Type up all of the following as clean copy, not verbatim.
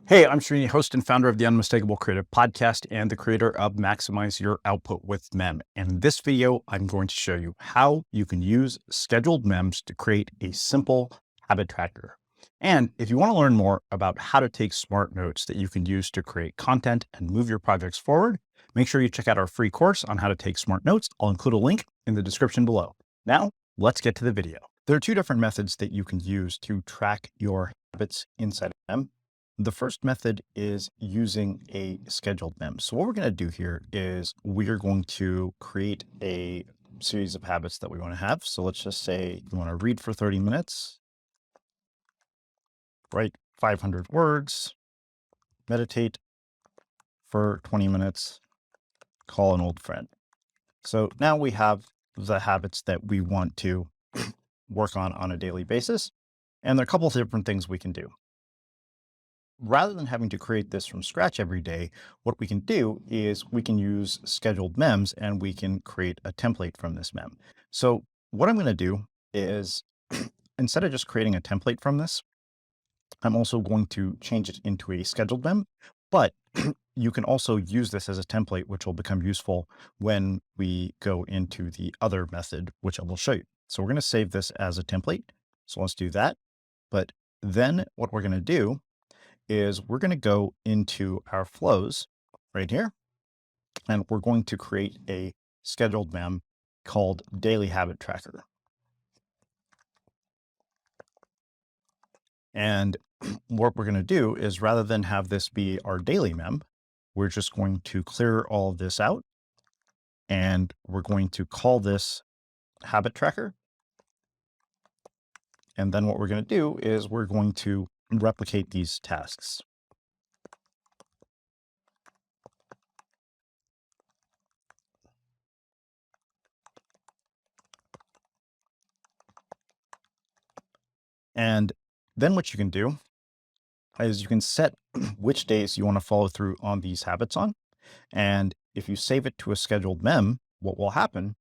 Hey, I'm Srini, host and founder of the Unmistakable Creative Podcast and the creator of Maximize Your Output with Mem. And in this video, I'm going to show you how you can use scheduled mems to create a simple habit tracker. And if you want to learn more about how to take smart notes that you can use to create content and move your projects forward, make sure you check out our free course on how to take smart notes. I'll include a link in the description below. Now, let's get to the video. There are two different methods that you can use to track your habits inside of Mem. The first method is using a scheduled mem. So what we're going to do here is we are going to create a series of habits that we want to have. So let's just say you want to read for 30 minutes, write 500 words, meditate for 20 minutes, call an old friend. So now we have the habits that we want to work on a daily basis. And there are a couple of different things we can do. Rather than having to create this from scratch every day, what we can do is we can use scheduled mems and we can create a template from this mem. So what I'm going to do is instead of just creating a template from this, I'm also going to change it into a scheduled mem, but you can also use this as a template, which will become useful when we go into the other method, which I will show you. So we're going to save this as a template. So let's do that. But then what we're going to do is we're going to go into our flows right here, and we're going to create a scheduled mem called daily habit tracker. And what we're going to do is rather than have this be our daily mem, we're just going to clear all of this out and we're going to call this habit tracker. And then what we're going to do is we're going to replicate these tasks. And then what you can do is you can set which days you want to follow through on these habits on. And if you save it to a scheduled mem, what will happen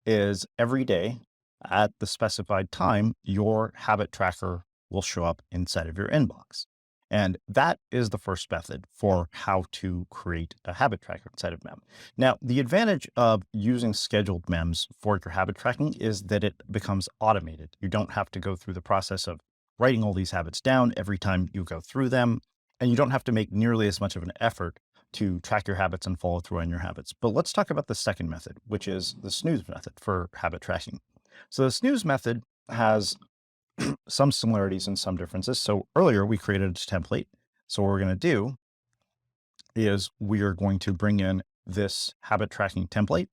is every day at the specified time, your habit tracker will show up inside of your inbox. And that is the first method for how to create a habit tracker inside of Mem. Now, the advantage of using scheduled mems for your habit tracking is that it becomes automated. You don't have to go through the process of writing all these habits down every time you go through them, and you don't have to make nearly as much of an effort to track your habits and follow through on your habits. But let's talk about the second method, which is the snooze method for habit tracking. So the snooze method has some similarities and some differences. So earlier we created a template. So what we're going to do is we are going to bring in this habit tracking template.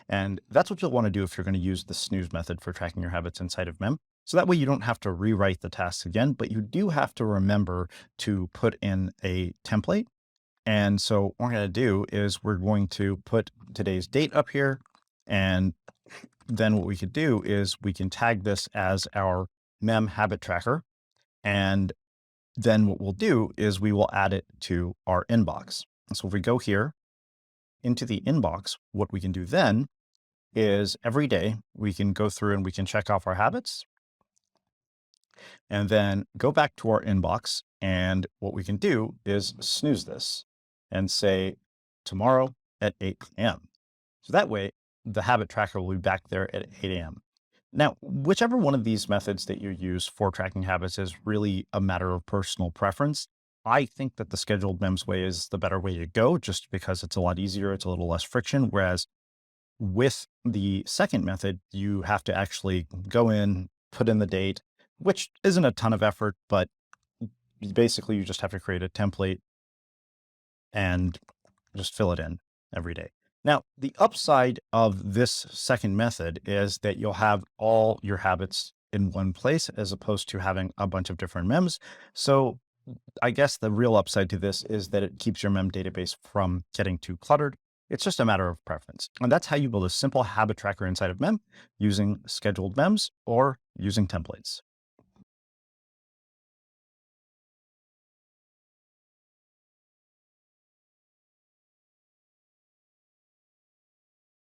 And that's what you'll want to do if you're going to use the snooze method for tracking your habits inside of Mem. So that way you don't have to rewrite the tasks again, but you do have to remember to put in a template. And so what we're going to do is we're going to put today's date up here. And then what we could do is we can tag this as our mem habit tracker. And then what we'll do is we will add it to our inbox. So if we go here into the inbox, what we can do then is every day we can go through and we can check off our habits and then go back to our inbox. And what we can do is snooze this and say tomorrow at 8 a.m. So that way the habit tracker will be back there at 8 a.m. Now, whichever one of these methods that you use for tracking habits is really a matter of personal preference. I think that the scheduled mems way is the better way to go just because it's a lot easier. It's a little less friction. Whereas with the second method, you have to actually go in, put in the date, which isn't a ton of effort, but basically you just have to create a template and just fill it in every day. Now, the upside of this second method is that you'll have all your habits in one place as opposed to having a bunch of different mems. So I guess the real upside to this is that it keeps your mem database from getting too cluttered. It's just a matter of preference. And that's how you build a simple habit tracker inside of Mem using scheduled mems or using templates.